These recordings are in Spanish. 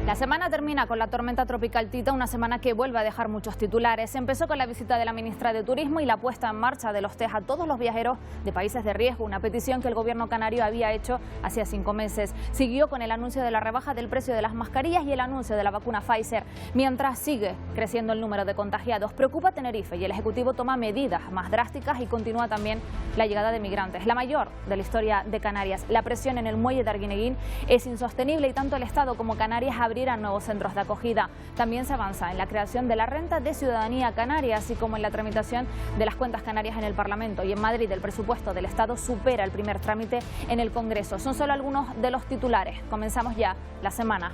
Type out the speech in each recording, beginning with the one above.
La semana termina con la tormenta tropical Tita, una semana que vuelve a dejar muchos titulares. Empezó con la visita de la ministra de Turismo y la puesta en marcha de los test a todos los viajeros de países de riesgo, una petición que el gobierno canario había hecho hacía 5 meses. Siguió con el anuncio de la rebaja del precio de las mascarillas y el anuncio de la vacuna Pfizer. Mientras sigue creciendo el número de contagiados, preocupa Tenerife y el Ejecutivo toma medidas más drásticas y continúa también la llegada de migrantes, la mayor de la historia de Canarias. La presión en el muelle de Arguineguín es insostenible y tanto el Estado como Canarias abrirán nuevos centros de acogida. También se avanza en la creación de la renta de ciudadanía canaria, así como en la tramitación de las cuentas canarias en el Parlamento. Y en Madrid el presupuesto del Estado supera el primer trámite en el Congreso. Son solo algunos de los titulares. Comenzamos ya la semana.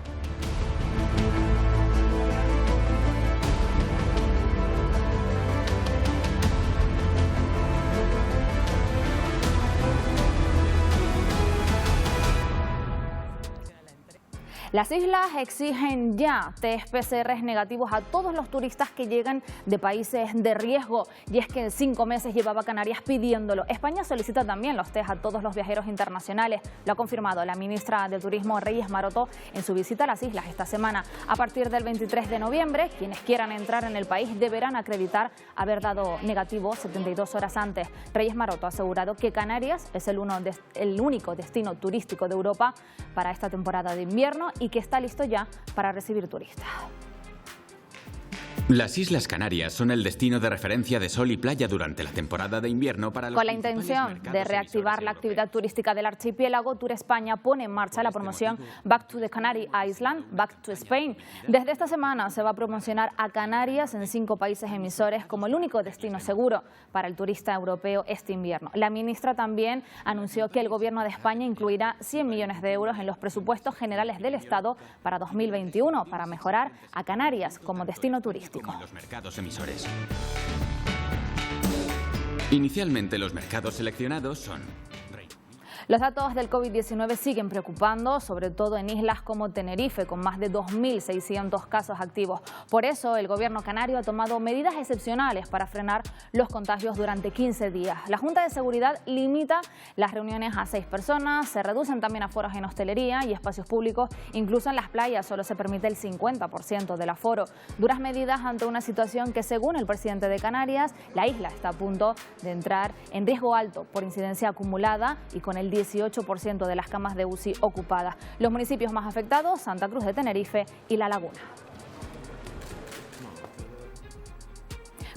Las islas exigen ya test PCR negativos a todos los turistas que llegan de países de riesgo. Y es que en 5 meses llevaba Canarias pidiéndolo. España solicita también los test a todos los viajeros internacionales. Lo ha confirmado la ministra de Turismo, Reyes Maroto, en su visita a las islas esta semana. A partir del 23 de noviembre, quienes quieran entrar en el país deberán acreditar haber dado negativo 72 horas antes. Reyes Maroto ha asegurado que Canarias es el único destino turístico de Europa para esta temporada de invierno y que está listo ya para recibir turistas. Las Islas Canarias son el destino de referencia de sol y playa durante la temporada de invierno para los Con la intención de reactivar la actividad turística del archipiélago, Tour España pone en marcha la promoción Back to the Canary Island, Back to Spain. Desde esta semana se va a promocionar a Canarias en 5 países emisores como el único destino seguro para el turista europeo este invierno. La ministra también anunció que el Gobierno de España incluirá 100 millones de euros en los presupuestos generales del Estado para 2021 para mejorar a Canarias como destino turístico. Como en los mercados emisores. Inicialmente los mercados seleccionados son... Los datos del COVID-19 siguen preocupando, sobre todo en islas como Tenerife, con más de 2.600 casos activos. Por eso, el gobierno canario ha tomado medidas excepcionales para frenar los contagios durante 15 días. La Junta de Seguridad limita las reuniones a 6 personas, se reducen también aforos en hostelería y espacios públicos, incluso en las playas solo se permite el 50% del aforo. Duras medidas ante una situación que, según el presidente de Canarias, la isla está a punto de entrar en riesgo alto por incidencia acumulada y con el 18% de las camas de UCI ocupadas. Los municipios más afectados, Santa Cruz de Tenerife y La Laguna.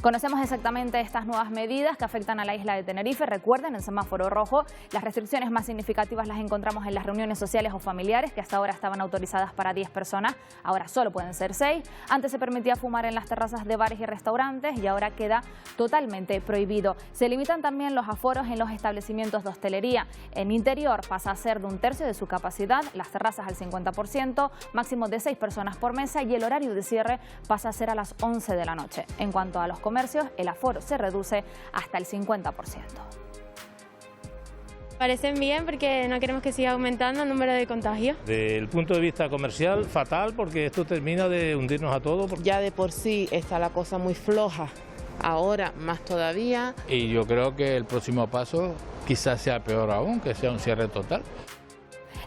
Conocemos exactamente estas nuevas medidas que afectan a la isla de Tenerife. Recuerden, el semáforo rojo, las restricciones más significativas las encontramos en las reuniones sociales o familiares, que hasta ahora estaban autorizadas para 10 personas, ahora solo pueden ser 6. Antes se permitía fumar en las terrazas de bares y restaurantes y ahora queda totalmente prohibido. Se limitan también los aforos en los establecimientos de hostelería. En interior pasa a ser de 1/3 de su capacidad, las terrazas al 50%, máximo de 6 personas por mesa y el horario de cierre pasa a ser a las 11 de la noche. En cuanto a los comercios, el aforo se reduce hasta el 50%. Parecen bien porque no queremos que siga aumentando el número de contagios. Desde el punto de vista comercial, fatal, porque esto termina de hundirnos a todos. Ya de por sí está la cosa muy floja, ahora más todavía. Y yo creo que el próximo paso quizás sea peor aún, que sea un cierre total.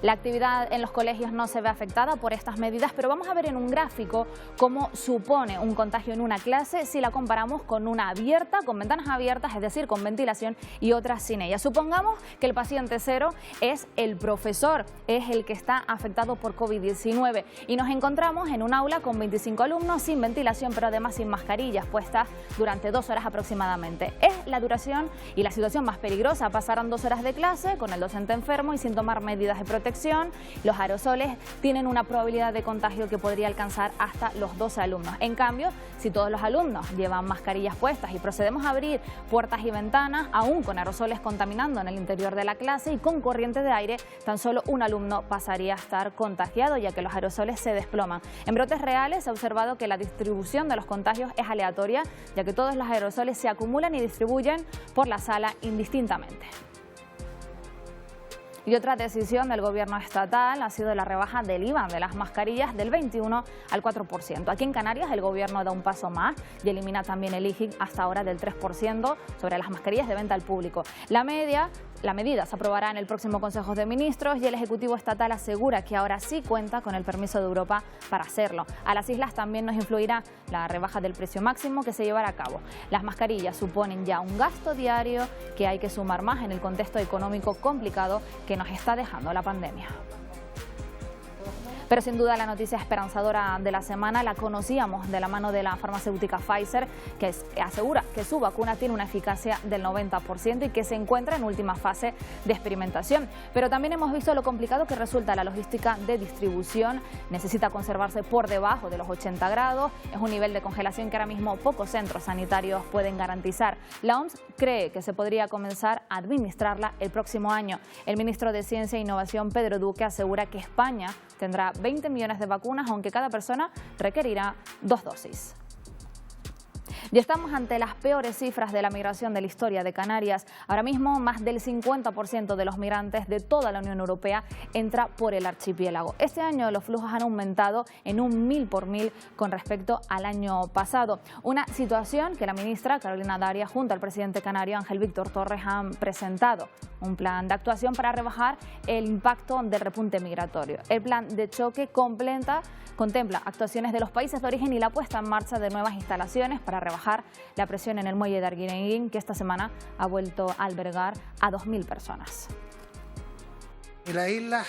La actividad en los colegios no se ve afectada por estas medidas, pero vamos a ver en un gráfico cómo supone un contagio en una clase si la comparamos con una abierta, con ventanas abiertas, es decir, con ventilación, y otras sin ella. Supongamos que el paciente cero es el profesor, es el que está afectado por COVID-19 y nos encontramos en un aula con 25 alumnos sin ventilación, pero además sin mascarillas puestas durante 2 horas aproximadamente. Es la duración y la situación más peligrosa. Pasarán 2 horas de clase con el docente enfermo y sin tomar medidas de protección. Los aerosoles tienen una probabilidad de contagio que podría alcanzar hasta los 12 alumnos. En cambio, si todos los alumnos llevan mascarillas puestas y procedemos a abrir puertas y ventanas, aún con aerosoles contaminando en el interior de la clase y con corriente de aire, tan solo un alumno pasaría a estar contagiado, ya que los aerosoles se desploman. En brotes reales se ha observado que la distribución de los contagios es aleatoria, ya que todos los aerosoles se acumulan y distribuyen por la sala indistintamente. Y otra decisión del gobierno estatal ha sido la rebaja del IVA de las mascarillas del 21 al 4%. Aquí en Canarias el gobierno da un paso más y elimina también el IGI hasta ahora del 3% sobre las mascarillas de venta al público. La media La medida se aprobará en el próximo Consejo de Ministros y el Ejecutivo Estatal asegura que ahora sí cuenta con el permiso de Europa para hacerlo. A las islas también nos influirá la rebaja del precio máximo que se llevará a cabo. Las mascarillas suponen ya un gasto diario que hay que sumar más en el contexto económico complicado que nos está dejando la pandemia. Pero sin duda la noticia esperanzadora de la semana la conocíamos de la mano de la farmacéutica Pfizer, que asegura que su vacuna tiene una eficacia del 90% y que se encuentra en última fase de experimentación. Pero también hemos visto lo complicado que resulta la logística de distribución. Necesita conservarse por debajo de los 80 grados. Es un nivel de congelación que ahora mismo pocos centros sanitarios pueden garantizar. La OMS cree que se podría comenzar a administrarla el próximo año. El ministro de Ciencia e Innovación, Pedro Duque, asegura que España tendrá 20 millones de vacunas, aunque cada persona requerirá 2 dosis. Y estamos ante las peores cifras de la migración de la historia de Canarias. Ahora mismo, más del 50% de los migrantes de toda la Unión Europea entra por el archipiélago. Este año los flujos han aumentado en un 1000 por 1000 con respecto al año pasado. Una situación que la ministra Carolina Darias junto al presidente canario Ángel Víctor Torres han presentado. Un plan de actuación para rebajar el impacto del repunte migratorio. El plan de choque contempla actuaciones de los países de origen y la puesta en marcha de nuevas instalaciones para rebajar la presión en el muelle de Arguineguín, que esta semana ha vuelto a albergar a 2000 personas. Y las islas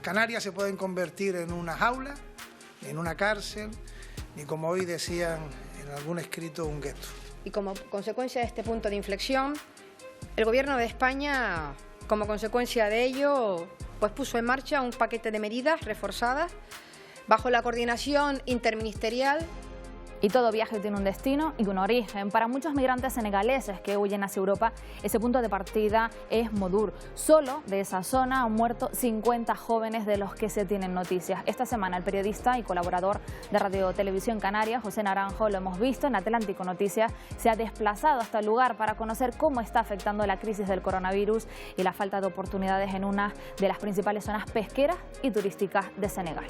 Canarias se pueden convertir en una jaula, en una cárcel, ni como hoy decían en algún escrito, un gueto. Y como consecuencia de este punto de inflexión, el Gobierno de España, como consecuencia de ello, pues puso en marcha un paquete de medidas reforzadas bajo la coordinación interministerial. Y todo viaje tiene un destino y un origen. Para muchos migrantes senegaleses que huyen hacia Europa, ese punto de partida es Modur. Solo de esa zona han muerto 50 jóvenes de los que se tienen noticias. Esta semana el periodista y colaborador de Radio Televisión Canaria, José Naranjo, lo hemos visto en Atlántico Noticias, se ha desplazado hasta el lugar para conocer cómo está afectando la crisis del coronavirus y la falta de oportunidades en una de las principales zonas pesqueras y turísticas de Senegal.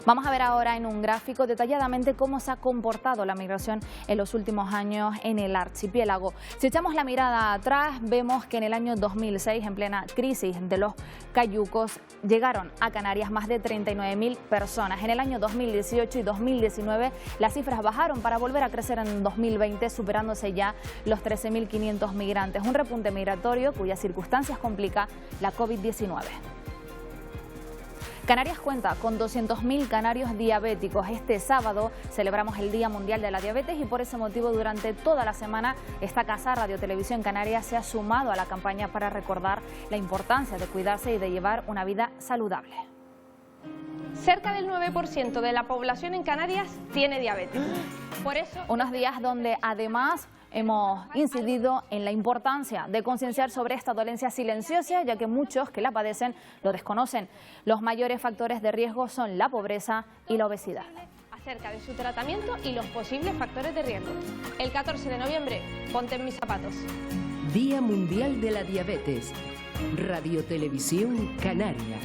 Vamos a ver ahora en un gráfico detalladamente cómo se ha comportado la migración en los últimos años en el archipiélago. Si echamos la mirada atrás, vemos que en el año 2006, en plena crisis de los cayucos, llegaron a Canarias más de 39.000 personas. En el año 2018 y 2019 las cifras bajaron para volver a crecer en 2020, superándose ya los 13.500 migrantes. Un repunte migratorio cuyas circunstancias complica la COVID-19. Canarias cuenta con 200.000 canarios diabéticos. Este sábado celebramos el Día Mundial de la Diabetes y por ese motivo durante toda la semana esta casa Radio Televisión Canaria se ha sumado a la campaña para recordar la importancia de cuidarse y de llevar una vida saludable. Cerca del 9% de la población en Canarias tiene diabetes. Por eso, unos días donde además hemos incidido en la importancia de concienciar sobre esta dolencia silenciosa, ya que muchos que la padecen lo desconocen. Los mayores factores de riesgo son la pobreza y la obesidad. Acerca de su tratamiento y los posibles factores de riesgo. El 14 de noviembre, ponte en mis zapatos. Día Mundial de la Diabetes. Radio Televisión Canaria.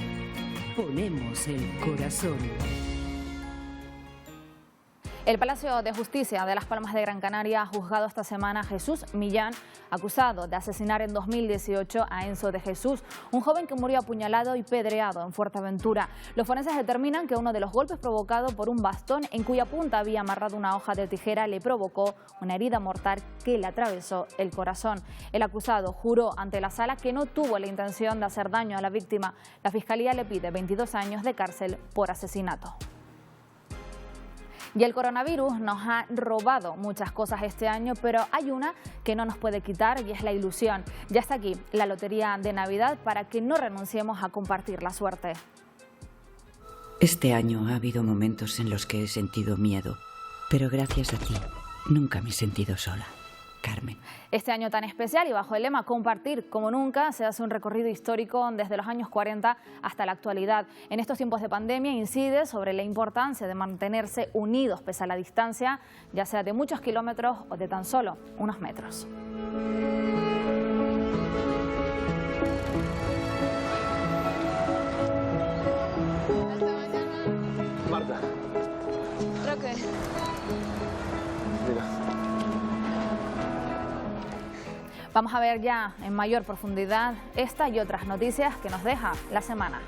Ponemos el corazón. El Palacio de Justicia de Las Palmas de Gran Canaria ha juzgado esta semana a Jesús Millán, acusado de asesinar en 2018 a Enzo de Jesús, un joven que murió apuñalado y pedreado en Fuerteventura. Los forenses determinan que uno de los golpes provocado por un bastón en cuya punta había amarrado una hoja de tijera le provocó una herida mortal que le atravesó el corazón. El acusado juró ante la sala que no tuvo la intención de hacer daño a la víctima. La Fiscalía le pide 22 años de cárcel por asesinato. Y el coronavirus nos ha robado muchas cosas este año, pero hay una que no nos puede quitar y es la ilusión. Ya está aquí la Lotería de Navidad para que no renunciemos a compartir la suerte. Este año ha habido momentos en los que he sentido miedo, pero gracias a ti nunca me he sentido sola. Carmen. Este año tan especial y bajo el lema Compartir como nunca se hace un recorrido histórico desde los años 40 hasta la actualidad. En estos tiempos de pandemia incide sobre la importancia de mantenerse unidos pese a la distancia, ya sea de muchos kilómetros o de tan solo unos metros. Marta. Creo que... Mira. Vamos a ver ya en mayor profundidad esta y otras noticias que nos deja la semana.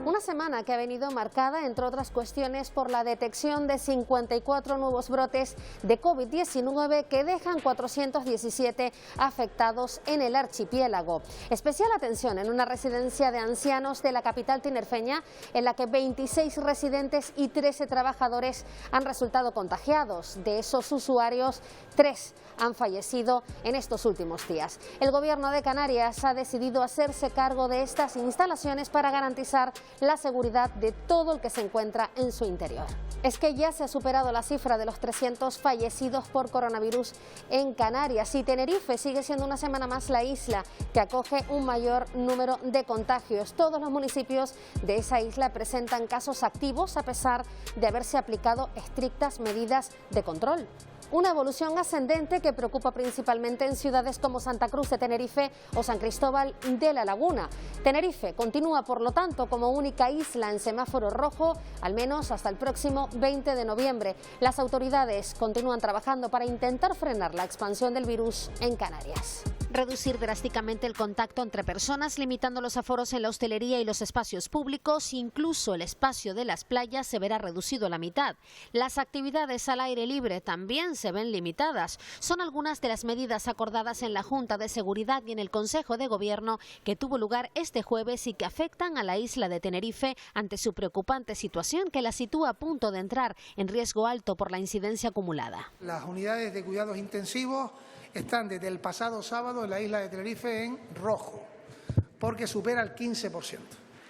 Una semana que ha venido marcada, entre otras cuestiones, por la detección de 54 nuevos brotes de COVID-19 que dejan 417 afectados en el archipiélago. Especial atención en una residencia de ancianos de la capital tinerfeña, en la que 26 residentes y 13 trabajadores han resultado contagiados. De esos usuarios, 3 han fallecido en estos últimos días. El Gobierno de Canarias ha decidido hacerse cargo de estas instalaciones para garantizar la seguridad de todo el que se encuentra en su interior. Es que ya se ha superado la cifra de los 300 fallecidos por coronavirus en Canarias y Tenerife sigue siendo una semana más la isla que acoge un mayor número de contagios. Todos los municipios de esa isla presentan casos activos a pesar de haberse aplicado estrictas medidas de control. Una evolución ascendente que preocupa principalmente en ciudades como Santa Cruz de Tenerife o San Cristóbal de la Laguna. Tenerife continúa, por lo tanto, como única isla en semáforo rojo, al menos hasta el próximo 20 de noviembre. Las autoridades continúan trabajando para intentar frenar la expansión del virus en Canarias. Reducir drásticamente el contacto entre personas, limitando los aforos en la hostelería y los espacios públicos, incluso el espacio de las playas se verá reducido a la mitad. Las actividades al aire libre también se ven limitadas. Son algunas de las medidas acordadas en la Junta de Seguridad y en el Consejo de Gobierno que tuvo lugar este jueves y que afectan a la isla de Tenerife ante su preocupante situación que la sitúa a punto de entrar en riesgo alto por la incidencia acumulada. Las unidades de cuidados intensivos están desde el pasado sábado en la isla de Tenerife en rojo, porque supera el 15%.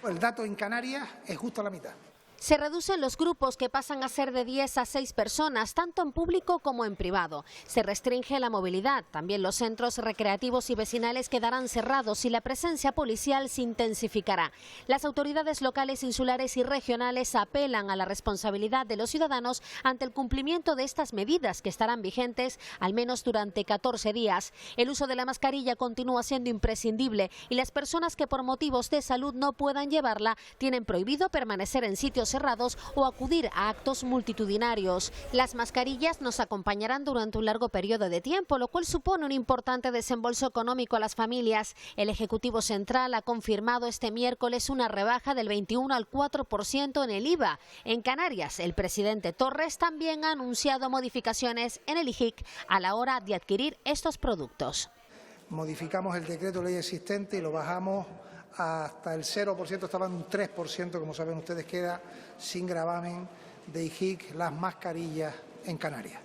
El dato en Canarias es justo a la mitad. Se reducen los grupos que pasan a ser de 10 a 6 personas, tanto en público como en privado. Se restringe la movilidad. También los centros recreativos y vecinales quedarán cerrados y la presencia policial se intensificará. Las autoridades locales, insulares y regionales apelan a la responsabilidad de los ciudadanos ante el cumplimiento de estas medidas que estarán vigentes al menos durante 14 días. El uso de la mascarilla continúa siendo imprescindible y las personas que por motivos de salud no puedan llevarla tienen prohibido permanecer en sitios cerrados o acudir a actos multitudinarios. Las mascarillas nos acompañarán durante un largo periodo de tiempo, lo cual supone un importante desembolso económico a las familias. El Ejecutivo Central ha confirmado este miércoles una rebaja del 21 al 4% en el IVA. En Canarias, el presidente Torres también ha anunciado modificaciones en el IGIC a la hora de adquirir estos productos. Modificamos el decreto ley existente y lo bajamos hasta el 0%, estaba en un 3%, como saben ustedes, queda sin gravamen de IGIC las mascarillas en Canarias.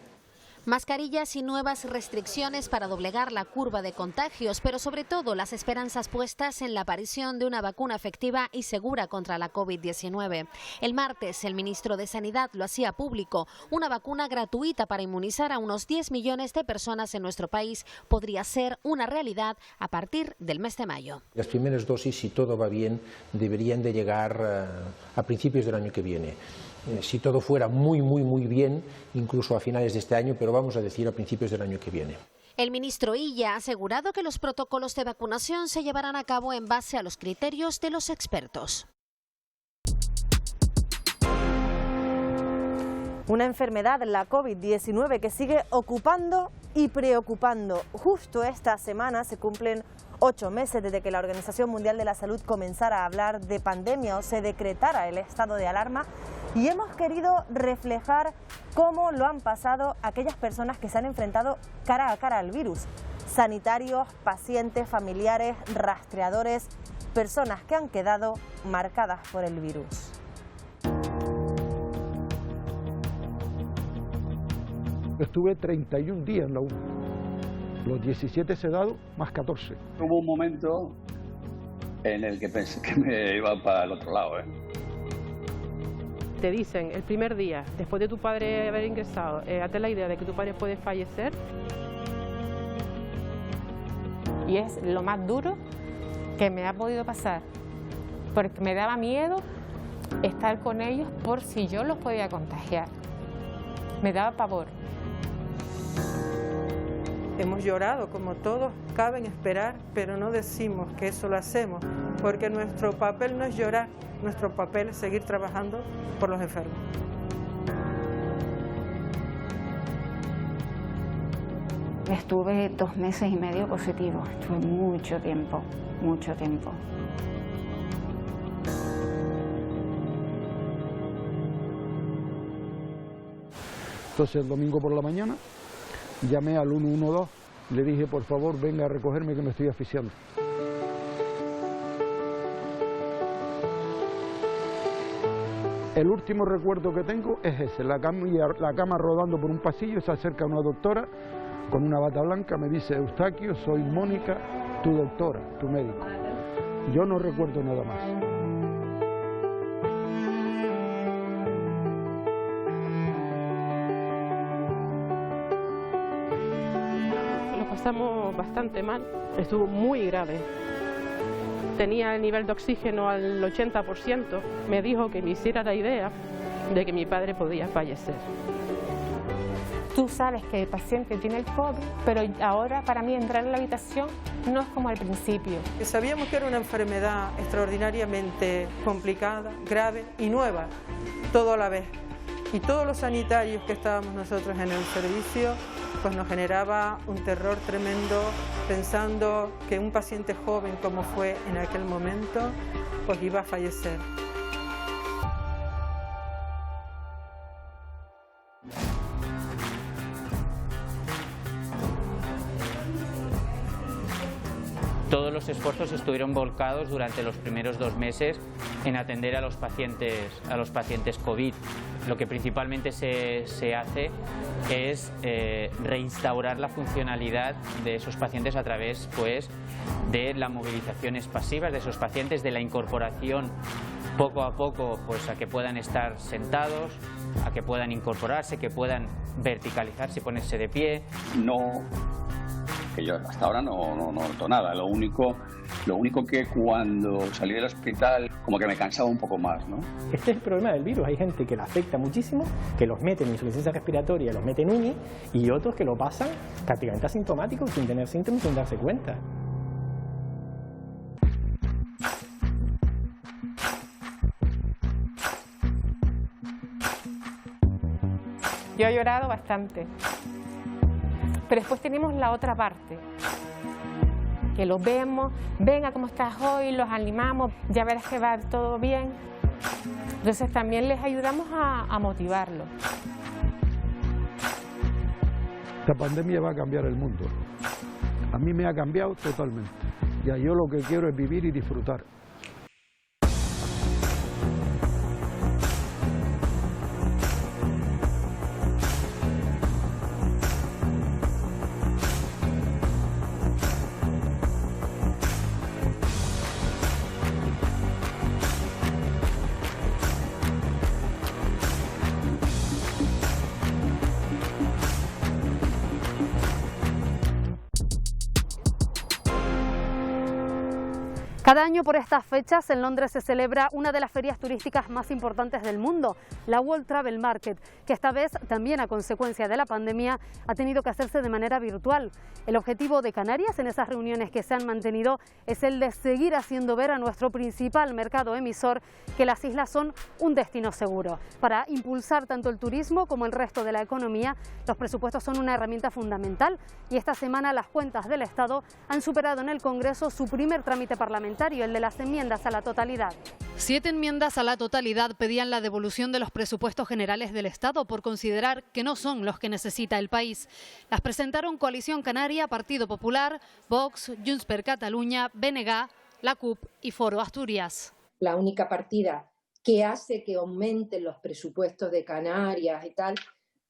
Mascarillas y nuevas restricciones para doblegar la curva de contagios, pero sobre todo las esperanzas puestas en la aparición de una vacuna efectiva y segura contra la COVID-19. El martes, el ministro de Sanidad lo hacía público. Una vacuna gratuita para inmunizar a unos 10 millones de personas en nuestro país podría ser una realidad a partir del mes de mayo. Las primeras dosis, si todo va bien, deberían de llegar a principios del año que viene. Si todo fuera muy bien, incluso a finales de este año, pero vamos a decir a principios del año que viene. El ministro Illa ha asegurado que los protocolos de vacunación se llevarán a cabo en base a los criterios de los expertos. Una enfermedad, la COVID-19, que sigue ocupando y preocupando. Justo esta semana se cumplen 8 meses desde que la Organización Mundial de la Salud comenzara a hablar de pandemia o se decretara el estado de alarma, y hemos querido reflejar cómo lo han pasado aquellas personas que se han enfrentado cara a cara al virus. Sanitarios, pacientes, familiares, rastreadores, personas que han quedado marcadas por el virus. Estuve 31 días en la UCI, los 17 sedados más 14. Hubo un momento en el que pensé que me iba para el otro lado. Te dicen el primer día, después de tu padre haber ingresado, hazte la idea de que tu padre puede fallecer. Y es lo más duro que me ha podido pasar, porque me daba miedo estar con ellos por si yo los podía contagiar. Me daba pavor. Hemos llorado como todos, caben esperar, pero no decimos que eso lo hacemos, porque nuestro papel no es llorar, nuestro papel es seguir trabajando por los enfermos. Estuve 2 meses y medio positivo, estuve mucho tiempo, mucho tiempo. Entonces el domingo por la mañana llamé al 112, le dije por favor venga a recogerme que me estoy asfixiando. El último recuerdo que tengo es ese, la cama rodando por un pasillo, se acerca una doctora con una bata blanca, me dice Eustaquio, soy Mónica, tu doctora, tu médico. Yo no recuerdo nada más. Lo pasamos bastante mal, estuvo muy grave. Tenía el nivel de oxígeno al 80%, me dijo que me hiciera la idea de que mi padre podía fallecer. Tú sabes que el paciente tiene el COVID, pero ahora para mí entrar en la habitación no es como al principio. Sabíamos que era una enfermedad extraordinariamente complicada, grave y nueva, todo a la vez. Y todos los sanitarios que estábamos nosotros en el servicio, pues nos generaba un terror tremendo, pensando que un paciente joven como fue en aquel momento, pues iba a fallecer. Todos los esfuerzos estuvieron volcados durante los primeros 2 meses en atender a los pacientes COVID. Lo que principalmente se hace es reinstaurar la funcionalidad de esos pacientes a través, pues, de las movilizaciones pasivas de esos pacientes, de la incorporación poco a poco, pues, a que puedan estar sentados, a que puedan incorporarse, que puedan verticalizarse y ponerse de pie. Que yo hasta ahora no noto nada. Lo único que cuando salí del hospital como que me cansaba un poco más, ¿no? Este es el problema del virus. Hay gente que le afecta muchísimo, que los mete en insuficiencia respiratoria, los mete en UMI, y otros que lo pasan prácticamente asintomáticos, sin tener síntomas, sin darse cuenta. Yo he llorado bastante. Pero después tenemos la otra parte, que los vemos, venga cómo estás hoy, los animamos, ya verás que va todo bien. Entonces también les ayudamos a motivarlos. Esta pandemia va a cambiar el mundo. A mí me ha cambiado totalmente. Ya yo lo que quiero es vivir y disfrutar. Cada año por estas fechas en Londres se celebra una de las ferias turísticas más importantes del mundo, la World Travel Market, que esta vez, también a consecuencia de la pandemia, ha tenido que hacerse de manera virtual. El objetivo de Canarias en esas reuniones que se han mantenido es el de seguir haciendo ver a nuestro principal mercado emisor que las islas son un destino seguro. Para impulsar tanto el turismo como el resto de la economía, los presupuestos son una herramienta fundamental y esta semana las cuentas del Estado han superado en el Congreso su primer trámite parlamentario, el de las enmiendas a la totalidad. 7 enmiendas a la totalidad pedían la devolución de los presupuestos generales del Estado por considerar que no son los que necesita el país. Las presentaron Coalición Canaria, Partido Popular, Vox, Junts per Catalunya, BNG, la CUP y Foro Asturias. La única partida que hace que aumenten los presupuestos de Canarias y tal,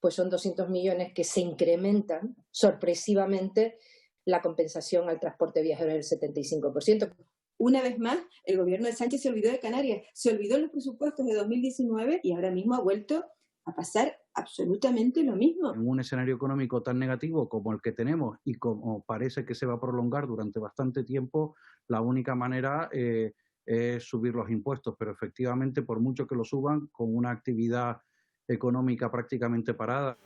pues son 200 millones que se incrementan sorpresivamente la compensación al transporte viajero del 75%. Una vez más, el gobierno de Sánchez se olvidó de Canarias, se olvidó en los presupuestos de 2019 y ahora mismo ha vuelto a pasar absolutamente lo mismo. En un escenario económico tan negativo como el que tenemos y como parece que se va a prolongar durante bastante tiempo, la única manera es subir los impuestos, pero efectivamente por mucho que lo suban, con una actividad económica prácticamente parada.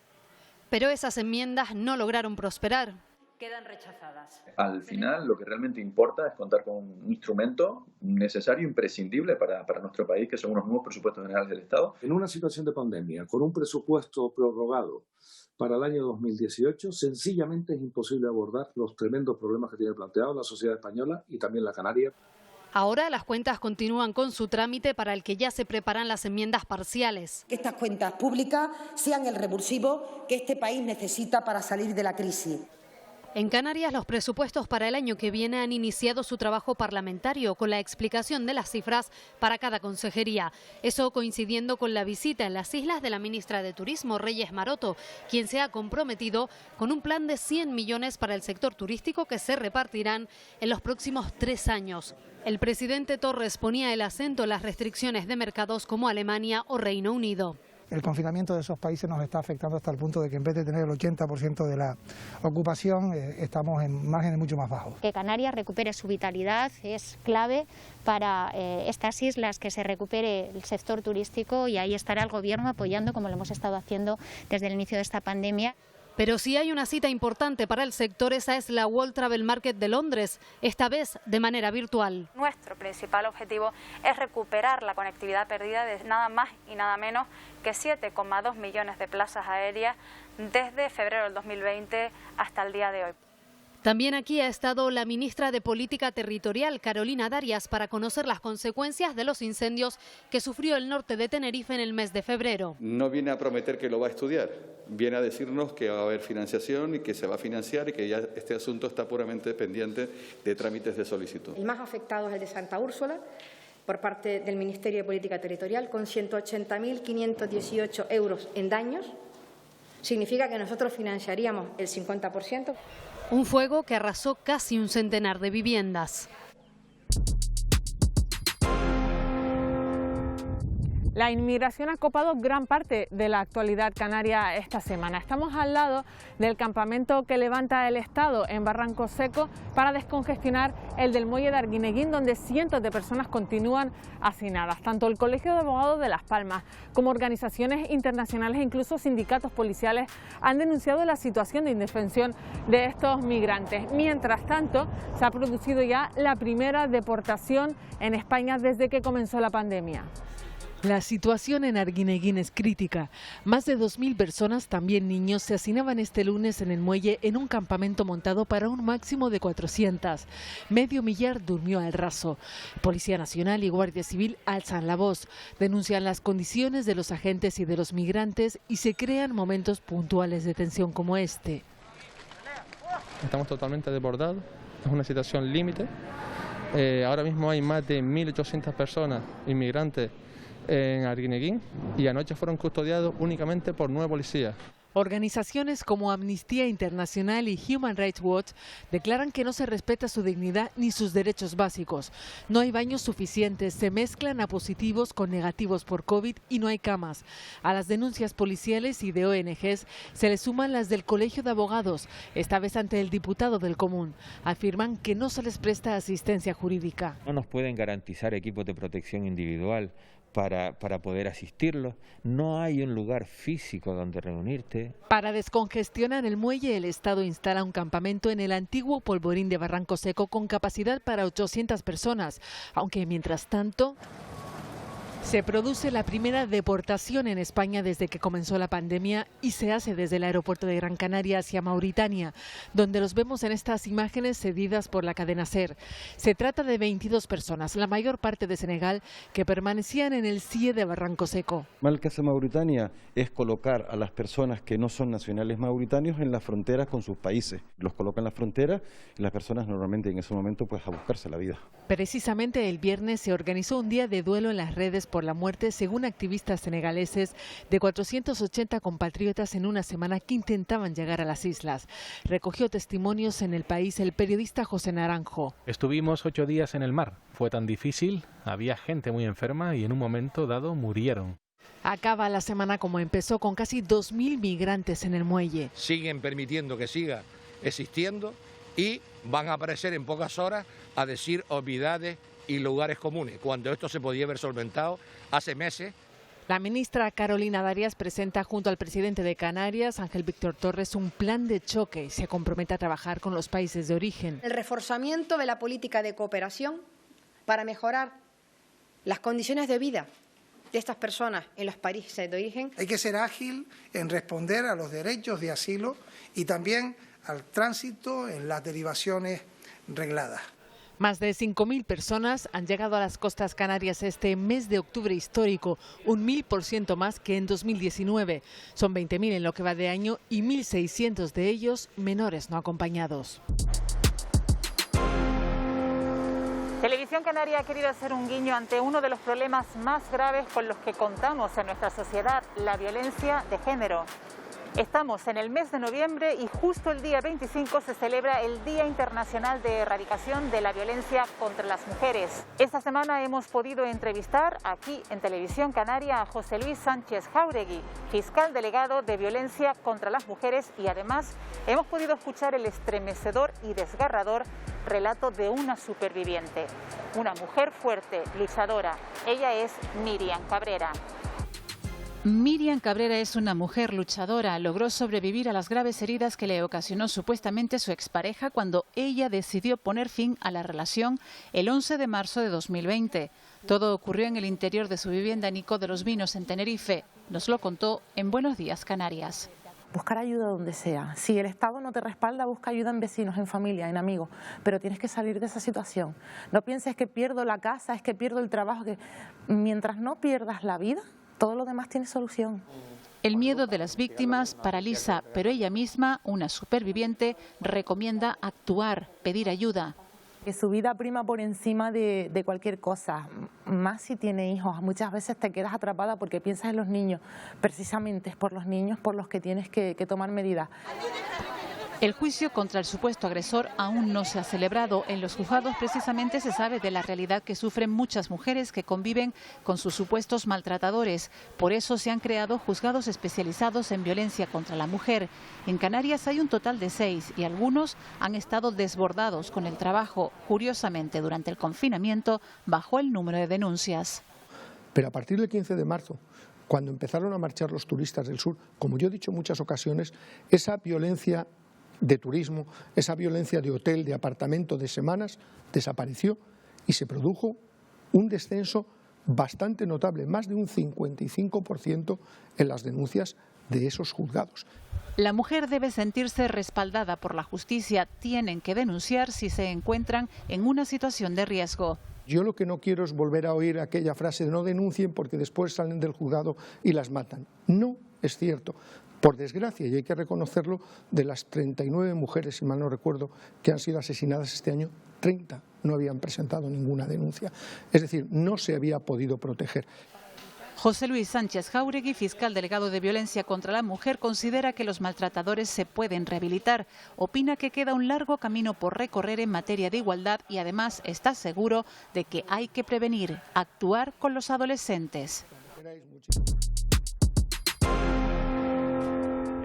Pero esas enmiendas no lograron prosperar. quedan rechazadas. Al final, lo que realmente importa es contar con un instrumento necesario, imprescindible para nuestro país, que son unos nuevos presupuestos generales del Estado. En una situación de pandemia, con un presupuesto prorrogado para el año 2018, sencillamente es imposible abordar los tremendos problemas que tiene planteado la sociedad española y también la canaria. Ahora las cuentas continúan con su trámite para el que ya se preparan las enmiendas parciales. Que estas cuentas públicas sean el revulsivo que este país necesita para salir de la crisis. En Canarias, los presupuestos para el año que viene han iniciado su trabajo parlamentario con la explicación de las cifras para cada consejería. Eso coincidiendo con la visita en las islas de la ministra de Turismo, Reyes Maroto, quien se ha comprometido con un plan de 100 millones para el sector turístico que se repartirán en los próximos 3 años. El presidente Torres ponía el acento en las restricciones de mercados como Alemania o Reino Unido. El confinamiento de esos países nos está afectando hasta el punto de que en vez de tener el 80% de la ocupación, estamos en márgenes mucho más bajos. Que Canarias recupere su vitalidad es clave para estas islas, que se recupere el sector turístico, y ahí estará el Gobierno apoyando, como lo hemos estado haciendo desde el inicio de esta pandemia. Pero si hay una cita importante para el sector, esa es la World Travel Market de Londres, esta vez de manera virtual. Nuestro principal objetivo es recuperar la conectividad perdida de nada más y nada menos que 7,2 millones de plazas aéreas desde febrero del 2020 hasta el día de hoy. También aquí ha estado la ministra de Política Territorial, Carolina Darias, para conocer las consecuencias de los incendios que sufrió el norte de Tenerife en el mes de febrero. No viene a prometer que lo va a estudiar, viene a decirnos que va a haber financiación y que se va a financiar y que ya este asunto está puramente pendiente de trámites de solicitud. El más afectado es el de Santa Úrsula, por parte del Ministerio de Política Territorial, con 180.518 euros en daños. Significa que nosotros financiaríamos el 50%. Un fuego que arrasó casi un centenar de viviendas. La inmigración ha copado gran parte de la actualidad canaria esta semana. Estamos al lado del campamento que levanta el Estado en Barranco Seco para descongestionar el del muelle de Arguineguín, donde cientos de personas continúan hacinadas. Tanto el Colegio de Abogados de Las Palmas como organizaciones internacionales e incluso sindicatos policiales han denunciado la situación de indefensión de estos migrantes. Mientras tanto, se ha producido ya la primera deportación en España desde que comenzó la pandemia. La situación en Arguineguín es crítica. Más de 2.000 personas, también niños, se hacinaban este lunes en el muelle en un campamento montado para un máximo de 400. Medio millar durmió al raso. Policía Nacional y Guardia Civil alzan la voz, denuncian las condiciones de los agentes y de los migrantes y se crean momentos puntuales de tensión como este. Estamos totalmente desbordados, es una situación límite. Ahora mismo hay más de 1.800 personas inmigrantes en Arguineguín y anoche fueron custodiados únicamente por 9 policías. Organizaciones como Amnistía Internacional y Human Rights Watch declaran que no se respeta su dignidad ni sus derechos básicos. No hay baños suficientes, se mezclan a positivos con negativos por COVID y no hay camas. A las denuncias policiales y de ONGs se le suman las del Colegio de Abogados, esta vez ante el diputado del Común. Afirman que no se les presta asistencia jurídica. No nos pueden garantizar equipos de protección individual para poder asistirlos. No hay un lugar físico donde reunirte. Para descongestionar el muelle, el Estado instala un campamento en el antiguo polvorín de Barranco Seco con capacidad para 800 personas, aunque mientras tanto se produce la primera deportación en España desde que comenzó la pandemia y se hace desde el aeropuerto de Gran Canaria hacia Mauritania, donde los vemos en estas imágenes cedidas por la cadena SER. Se trata de 22 personas, la mayor parte de Senegal, que permanecían en el CIE de Barranco Seco. Lo que hace Mauritania es colocar a las personas que no son nacionales mauritanios en las fronteras con sus países. Los colocan en la frontera y las personas normalmente en ese momento pues a buscarse la vida. Precisamente el viernes se organizó un día de duelo en las redes por la muerte, según activistas senegaleses, de 480 compatriotas en una semana que intentaban llegar a las islas. Recogió testimonios en El País el periodista José Naranjo. Estuvimos 8 días en el mar. Fue tan difícil, había gente muy enferma y en un momento dado murieron. Acaba la semana como empezó, con casi 2.000 migrantes en el muelle. Siguen permitiendo que siga existiendo y van a aparecer en pocas horas a decir obviedades y lugares comunes, cuando esto se podía haber solventado hace meses. La ministra Carolina Darias presenta junto al presidente de Canarias, Ángel Víctor Torres, un plan de choque y se compromete a trabajar con los países de origen. El reforzamiento de la política de cooperación para mejorar las condiciones de vida de estas personas en los países de origen. Hay que ser ágil en responder a los derechos de asilo y también al tránsito en las derivaciones regladas. Más de 5.000 personas han llegado a las costas canarias este mes de octubre histórico, un 1.000% más que en 2019. Son 20.000 en lo que va de año y 1.600 de ellos menores no acompañados. Televisión Canaria ha querido hacer un guiño ante uno de los problemas más graves con los que contamos en nuestra sociedad, la violencia de género. Estamos en el mes de noviembre y justo el día 25 se celebra el Día Internacional de Erradicación de la Violencia contra las Mujeres. Esta semana hemos podido entrevistar aquí en Televisión Canaria a José Luis Sánchez Jáuregui, fiscal delegado de Violencia contra las Mujeres, y además hemos podido escuchar el estremecedor y desgarrador relato de una superviviente, una mujer fuerte, luchadora. Ella es Miriam Cabrera. Miriam Cabrera es una mujer luchadora. Logró sobrevivir a las graves heridas que le ocasionó supuestamente su expareja cuando ella decidió poner fin a la relación el 11 de marzo de 2020. Todo ocurrió en el interior de su vivienda en Ico de los Vinos, en Tenerife. Nos lo contó en Buenos Días, Canarias. Buscar ayuda donde sea. Si el Estado no te respalda, busca ayuda en vecinos, en familia, en amigos. Pero tienes que salir de esa situación. No pienses que pierdo la casa, es que pierdo el trabajo. Que mientras no pierdas la vida, todo lo demás tiene solución. El miedo de las víctimas paraliza, pero ella misma, una superviviente, recomienda actuar, pedir ayuda. Que su vida prima por encima de cualquier cosa, más si tiene hijos. Muchas veces te quedas atrapada porque piensas en los niños. Precisamente es por los niños por los que tienes que tomar medidas. El juicio contra el supuesto agresor aún no se ha celebrado. En los juzgados precisamente se sabe de la realidad que sufren muchas mujeres que conviven con sus supuestos maltratadores. Por eso se han creado juzgados especializados en violencia contra la mujer. En Canarias hay un total de 6 y algunos han estado desbordados con el trabajo. Curiosamente, durante el confinamiento bajó el número de denuncias. Pero a partir del 15 de marzo, cuando empezaron a marchar los turistas del sur, como yo he dicho en muchas ocasiones, esa violencia de turismo, esa violencia de hotel, de apartamento, de semanas, desapareció y se produjo un descenso bastante notable, más de un 55% en las denuncias de esos juzgados. La mujer debe sentirse respaldada por la justicia. Tienen que denunciar si se encuentran en una situación de riesgo. Yo lo que no quiero es volver a oír aquella frase de no denuncien porque después salen del juzgado y las matan. No es cierto. Por desgracia, y hay que reconocerlo, de las 39 mujeres, si mal no recuerdo, que han sido asesinadas este año, 30 no habían presentado ninguna denuncia. Es decir, no se había podido proteger. José Luis Sánchez Jáuregui, fiscal delegado de Violencia contra la Mujer, considera que los maltratadores se pueden rehabilitar. Opina que queda un largo camino por recorrer en materia de igualdad y además está seguro de que hay que prevenir, actuar con los adolescentes.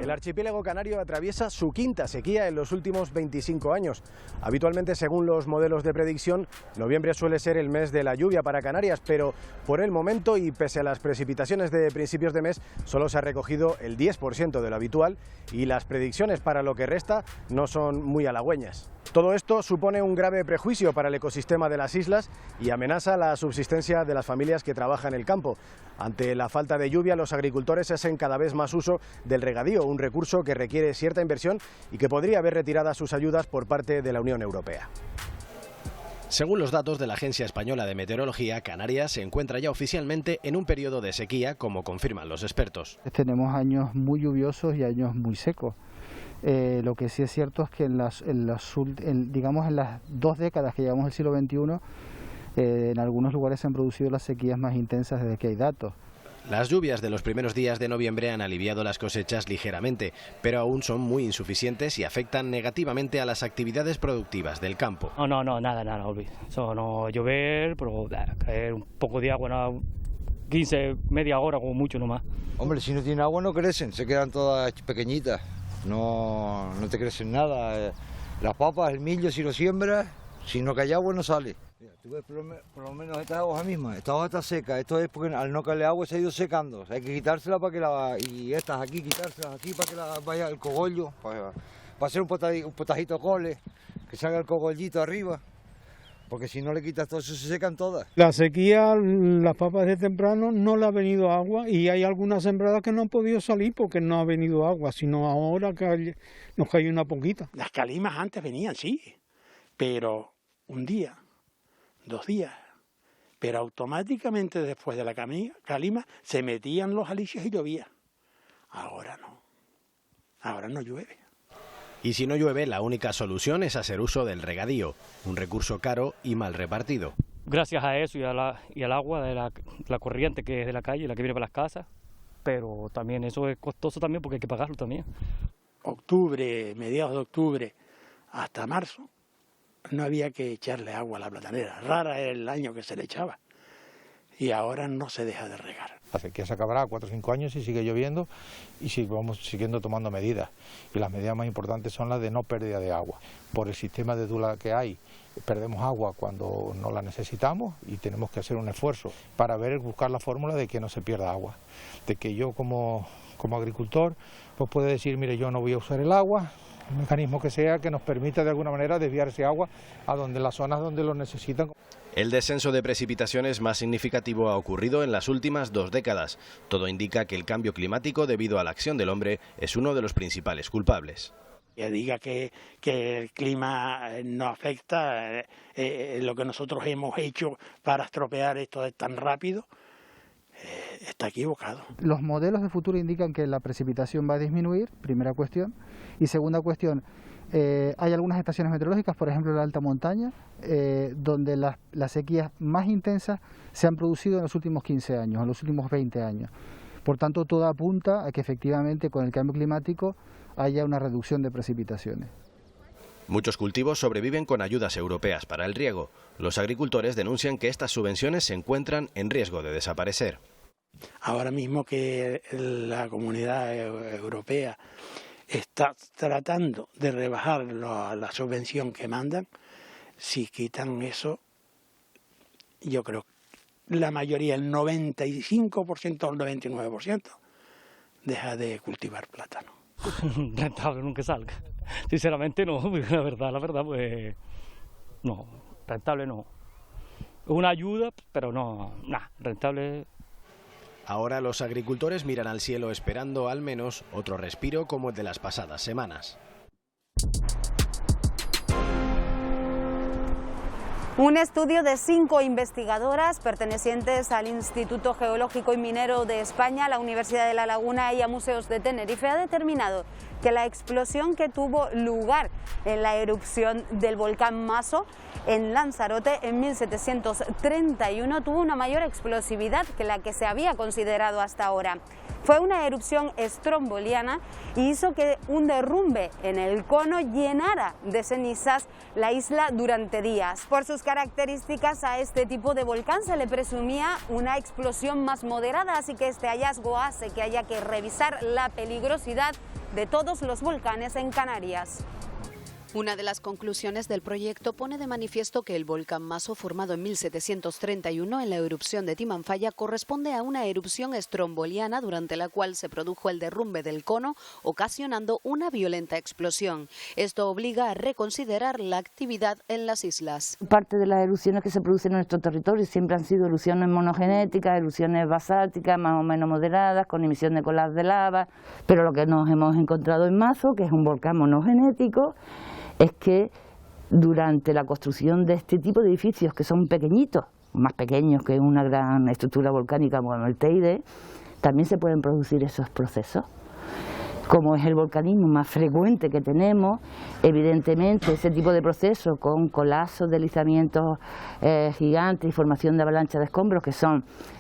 El archipiélago canario atraviesa su quinta sequía en los últimos 25 años. Habitualmente, según los modelos de predicción, noviembre suele ser el mes de la lluvia para Canarias, pero por el momento y pese a las precipitaciones de principios de mes, solo se ha recogido el 10% de lo habitual y las predicciones para lo que resta no son muy halagüeñas. Todo esto supone un grave prejuicio para el ecosistema de las islas y amenaza la subsistencia de las familias que trabajan en el campo. Ante la falta de lluvia, los agricultores hacen cada vez más uso del regadío, un recurso que requiere cierta inversión y que podría haber retiradas sus ayudas por parte de la Unión Europea. Según los datos de la Agencia Española de Meteorología, Canarias se encuentra ya oficialmente en un periodo de sequía, como confirman los expertos. Tenemos años muy lluviosos y años muy secos. Lo que sí es cierto es que en las 2 décadas que llevamos del siglo XXI, en algunos lugares se han producido las sequías más intensas desde que hay datos. Las lluvias de los primeros días de noviembre han aliviado las cosechas ligeramente, pero aún son muy insuficientes y afectan negativamente a las actividades productivas del campo. Nada, olvídate. Eso no llover, pero caer un poco de agua, 15, media hora como mucho nomás. Hombre, si no tiene agua no crecen, se quedan todas pequeñitas, no te crecen nada. Las papas, el millo, si lo siembras, Si no cae agua no sale. Mira, tú ves por lo menos estas hojas mismas, esta hoja está seca, esto es porque al no caerle agua se ha ido secando, o sea, hay que quitársela para que y estas aquí, quitárselas aquí para que vaya el cogollo, para hacer un potajito cole, que salga el cogollito arriba, porque si no le quitas todo eso se secan todas. La sequía, las papas de temprano no le ha venido agua y hay algunas sembradas que no han podido salir porque no ha venido agua, sino ahora que nos cayó una poquita. Las calimas antes venían, sí, pero un día, 2 días, pero automáticamente después de la calima se metían los alisios y llovía. Ahora no llueve. Y si no llueve, la única solución es hacer uso del regadío, un recurso caro y mal repartido. Gracias a eso y al agua de la corriente que es de la calle, la que viene para las casas, pero también eso es costoso también porque hay que pagarlo también. Octubre, mediados de octubre hasta marzo, no había que echarle agua a la platanera. Rara era el año que se le echaba. Y ahora no se deja de regar. La sequía se acabará a 4 o 5 años y sigue lloviendo y si vamos siguiendo tomando medidas. Y las medidas más importantes son las de no pérdida de agua. Por el sistema de dula que hay, perdemos agua cuando no la necesitamos y tenemos que hacer un esfuerzo para buscar la fórmula de que no se pierda agua. De que yo como agricultor pues pueda decir, mire, yo no voy a usar el agua, un mecanismo que sea que nos permita de alguna manera desviar ese agua a las zonas donde lo necesitan. El descenso de precipitaciones más significativo ha ocurrido en las últimas 2 décadas. Todo indica que el cambio climático debido a la acción del hombre es uno de los principales culpables. Que diga que el clima no afecta, lo que nosotros hemos hecho para estropear esto tan rápido, está equivocado. Los modelos de futuro indican que la precipitación va a disminuir, primera cuestión, y segunda cuestión, hay algunas estaciones meteorológicas, por ejemplo la alta montaña, donde las sequías más intensas se han producido en los últimos 15 años, en los últimos 20 años. Por tanto, todo apunta a que efectivamente con el cambio climático haya una reducción de precipitaciones. Muchos cultivos sobreviven con ayudas europeas para el riego. Los agricultores denuncian que estas subvenciones se encuentran en riesgo de desaparecer. Ahora mismo que la Comunidad Europea está tratando de rebajar la subvención que mandan, si quitan eso, yo creo que la mayoría, el 95% o el 99%, deja de cultivar plátano. Rentable nunca salga. Sinceramente no, la verdad, pues no, rentable no. Es una ayuda, pero no, rentable. Ahora los agricultores miran al cielo esperando al menos otro respiro como el de las pasadas semanas. Un estudio de 5 investigadoras pertenecientes al Instituto Geológico y Minero de España, a la Universidad de La Laguna y a Museos de Tenerife ha determinado que la explosión que tuvo lugar en la erupción del volcán Maso en Lanzarote en 1731 tuvo una mayor explosividad que la que se había considerado hasta ahora. Fue una erupción estromboliana y hizo que un derrumbe en el cono llenara de cenizas la isla durante días. Por sus características, a este tipo de volcán se le presumía una explosión más moderada, así que este hallazgo hace que haya que revisar la peligrosidad de todos los volcanes en Canarias. Una de las conclusiones del proyecto pone de manifiesto que el volcán Maso, formado en 1731 en la erupción de Timanfaya, corresponde a una erupción estromboliana durante la cual se produjo el derrumbe del cono, ocasionando una violenta explosión. Esto obliga a reconsiderar la actividad en las islas. Parte de las erupciones que se producen en nuestro territorio siempre han sido erupciones monogenéticas, erupciones basálticas más o menos moderadas, con emisión de colas de lava, pero lo que nos hemos encontrado en Mazo, que es un volcán monogenético, es que durante la construcción de este tipo de edificios, que son pequeñitos, más pequeños que una gran estructura volcánica como el Teide, también se pueden producir esos procesos. Como es el volcanismo más frecuente que tenemos, evidentemente ese tipo de procesos con colapsos, deslizamientos gigantes y formación de avalanchas de escombros que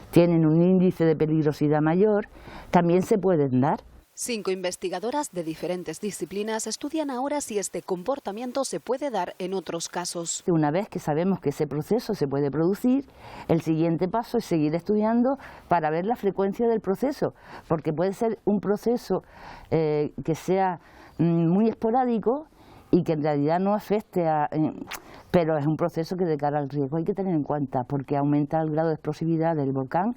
tienen un índice de peligrosidad mayor, también se pueden dar. 5 investigadoras de diferentes disciplinas estudian ahora si este comportamiento se puede dar en otros casos. Una vez que sabemos que ese proceso se puede producir, el siguiente paso es seguir estudiando para ver la frecuencia del proceso, porque puede ser un proceso que sea muy esporádico y que en realidad no afecte pero es un proceso que de cara al riesgo hay que tener en cuenta, porque aumenta el grado de explosividad del volcán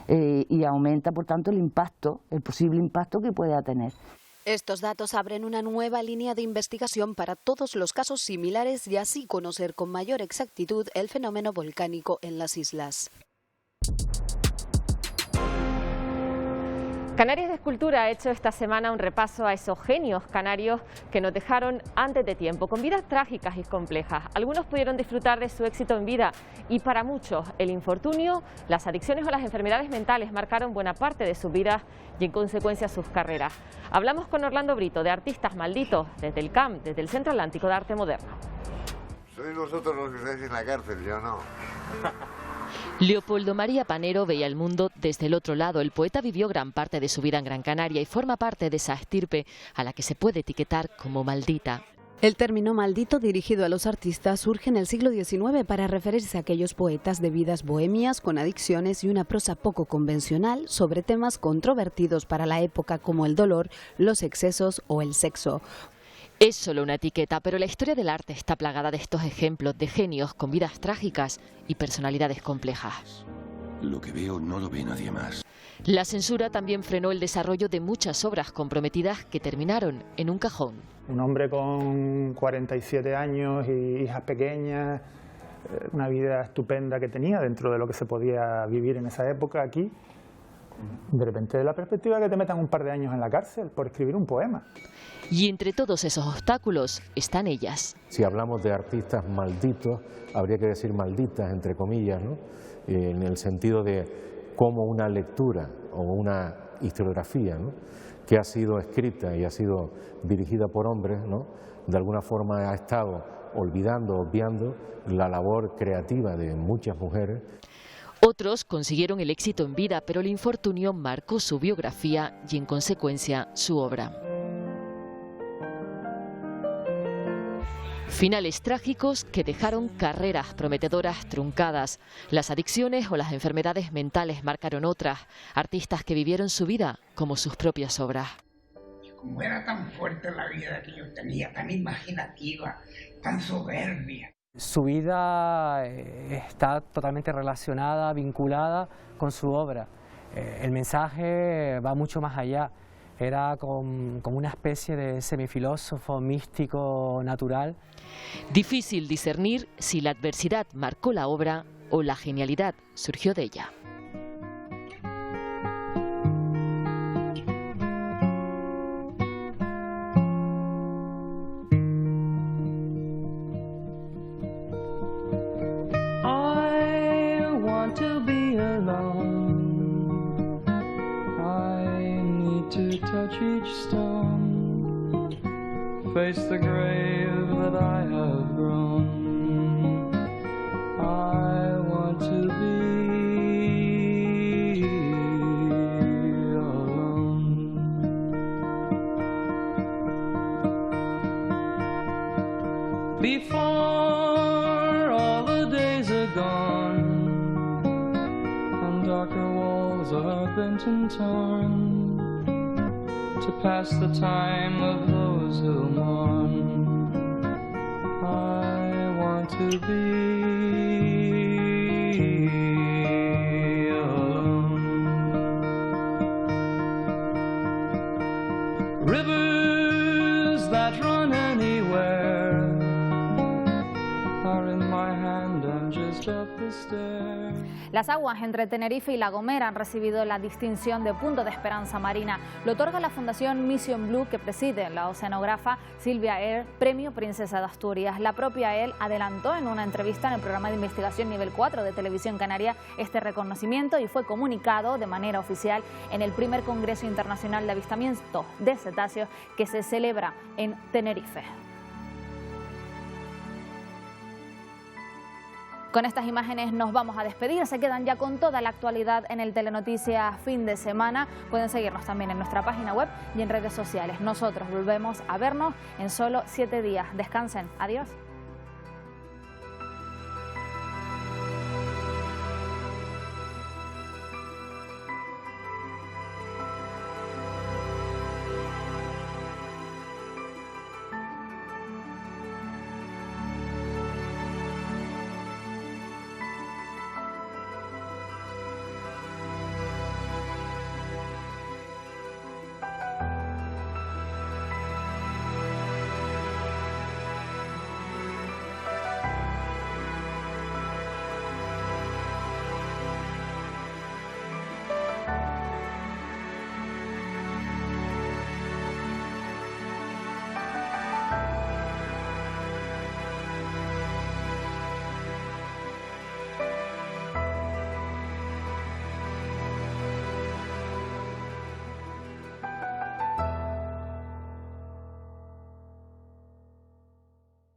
y aumenta, por tanto, el impacto, el posible impacto que pueda tener. Estos datos abren una nueva línea de investigación para todos los casos similares y así conocer con mayor exactitud el fenómeno volcánico en las islas. Canarias de Escultura ha hecho esta semana un repaso a esos genios canarios que nos dejaron antes de tiempo, con vidas trágicas y complejas. Algunos pudieron disfrutar de su éxito en vida y para muchos el infortunio, las adicciones o las enfermedades mentales marcaron buena parte de sus vidas y en consecuencia sus carreras. Hablamos con Orlando Brito de Artistas Malditos desde el CAM, desde el Centro Atlántico de Arte Moderno. Sois vosotros los que estáis en la cárcel, yo no. Leopoldo María Panero veía el mundo desde el otro lado. El poeta vivió gran parte de su vida en Gran Canaria y forma parte de esa estirpe a la que se puede etiquetar como maldita. El término maldito dirigido a los artistas surge en el siglo XIX para referirse a aquellos poetas de vidas bohemias con adicciones y una prosa poco convencional sobre temas controvertidos para la época como el dolor, los excesos o el sexo. Es solo una etiqueta, pero la historia del arte está plagada de estos ejemplos de genios con vidas trágicas y personalidades complejas. Lo que veo no lo ve nadie más. La censura también frenó el desarrollo de muchas obras comprometidas que terminaron en un cajón. Un hombre con 47 años y hijas pequeñas, una vida estupenda que tenía dentro de lo que se podía vivir en esa época aquí. De repente, de la perspectiva que te metan un par de años en la cárcel por escribir un poema. Y entre todos esos obstáculos están ellas. Si hablamos de artistas malditos, habría que decir malditas, entre comillas, ¿no? En el sentido de cómo una lectura o una historiografía, ¿no?, que ha sido escrita y ha sido dirigida por hombres, ¿no?, de alguna forma ha estado obviando la labor creativa de muchas mujeres. Otros consiguieron el éxito en vida, pero el infortunio marcó su biografía y en consecuencia su obra. Finales trágicos que dejaron carreras prometedoras truncadas. Las adicciones o las enfermedades mentales marcaron otras. Artistas que vivieron su vida como sus propias obras. Como era tan fuerte la vida que yo tenía, tan imaginativa, tan soberbia. Su vida está totalmente relacionada, vinculada con su obra. El mensaje va mucho más allá. Era como una especie de semifilósofo místico natural. Difícil discernir si la adversidad marcó la obra o la genialidad surgió de ella. Face the grave that I have grown. I want to be alone. Before all the days are gone and darker walls are bent and torn, to pass the time of those who mourn, I want to be alone. Rivers that run anywhere are in my hand and just up the stair. Las aguas entre Tenerife y La Gomera han recibido la distinción de Punto de Esperanza Marina. Lo otorga la Fundación Mission Blue, que preside la oceanógrafa Silvia Ehl, Premio Princesa de Asturias. La propia Ehl adelantó en una entrevista en el programa de investigación nivel 4 de Televisión Canaria este reconocimiento y fue comunicado de manera oficial en el primer Congreso Internacional de Avistamiento de Cetáceos que se celebra en Tenerife. Con estas imágenes nos vamos a despedir. Se quedan ya con toda la actualidad en el Telenoticias Fin de Semana. Pueden seguirnos también en nuestra página web y en redes sociales. Nosotros volvemos a vernos en solo 7 días. Descansen. Adiós.